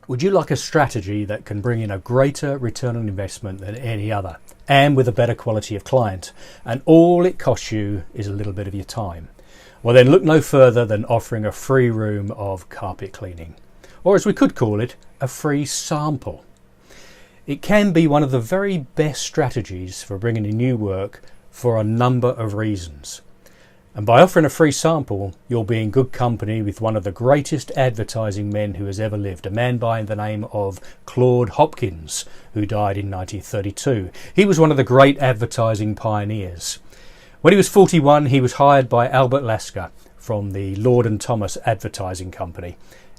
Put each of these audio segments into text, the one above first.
Would you like a strategy that can bring in a greater return on investment than any other, and with a better quality of client, and all it costs you is a little bit of your time? Well, then look no further than offering a free room of carpet cleaning, or as we could call it, a free sample. It can be one of the very best strategies for bringing in new work for a number of reasons. And by offering a free sample, you'll be in good company with one of the greatest advertising men who has ever lived, a man by the name of Claude Hopkins, who died in 1932. He was one of the great advertising pioneers. When he was 41, he was hired by Albert Lasker from the Lord and Thomas Advertising Company.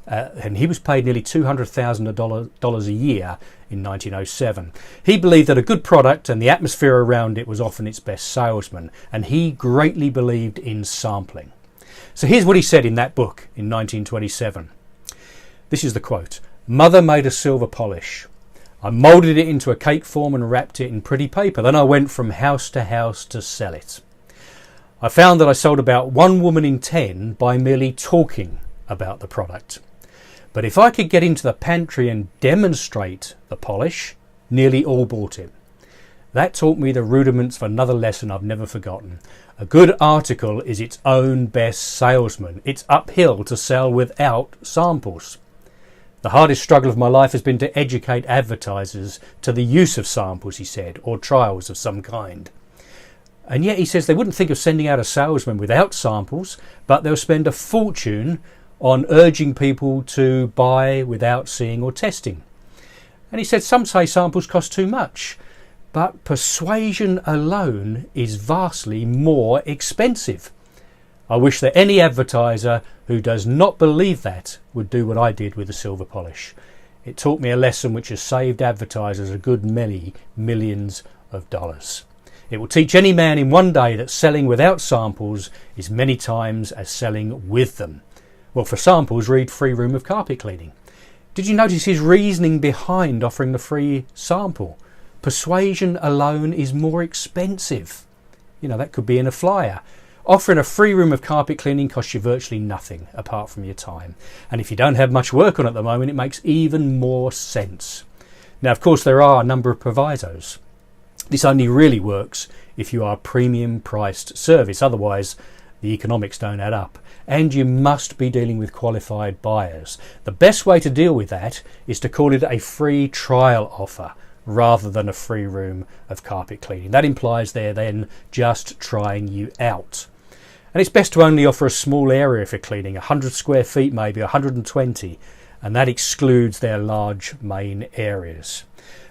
And he was paid nearly $200,000 a year in 1907. He believed that a good product and the atmosphere around it was often its best salesman, and he greatly believed in sampling. So here's what he said in that book in 1927. This is the quote: "Mother made a silver polish. I moulded it into a cake form and wrapped it in pretty paper. Then I went from house to sell it. I found that I sold about 1 woman in 10 by merely talking about the product. But if I could get into the pantry and demonstrate the polish, nearly all bought it. That taught me the rudiments of another lesson I've never forgotten. A good article is its own best salesman. It's uphill to sell without samples. The hardest struggle of my life has been to educate advertisers to the use of samples," he said, "or trials of some kind. And yet," he says, "they wouldn't think of sending out a salesman without samples, but they'll spend a fortune on urging people to buy without seeing or testing." And he said, "Some say samples cost too much, but persuasion alone is vastly more expensive. I wish that any advertiser who does not believe that would do what I did with the silver polish. It taught me a lesson which has saved advertisers a good many millions of dollars. It will teach any man in one day that selling without samples is many times as selling with them." Well, for samples, read Free Room of Carpet Cleaning. Did you notice his reasoning behind offering the free sample? Persuasion alone is more expensive. You know, that could be in a flyer. Offering a free room of carpet cleaning costs you virtually nothing apart from your time. And if you don't have much work on at the moment, it makes even more sense. Now, of course, there are a number of provisos. This only really works if you are a premium priced service. Otherwise, the economics don't add up. And you must be dealing with qualified buyers. The best way to deal with that is to call it a free trial offer rather than a free room of carpet cleaning. That implies they're then just trying you out. And it's best to only offer a small area for cleaning, 100 square feet maybe, 120, and that excludes their large main areas.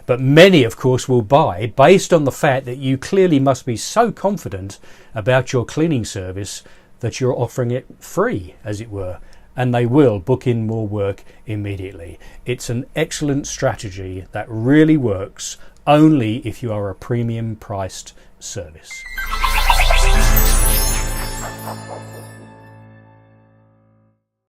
But many, of course, will buy based on the fact that you clearly must be so confident about your cleaning service that you're offering it free, as it were, and they will book in more work immediately. It's an excellent strategy that really works only if you are a premium priced service.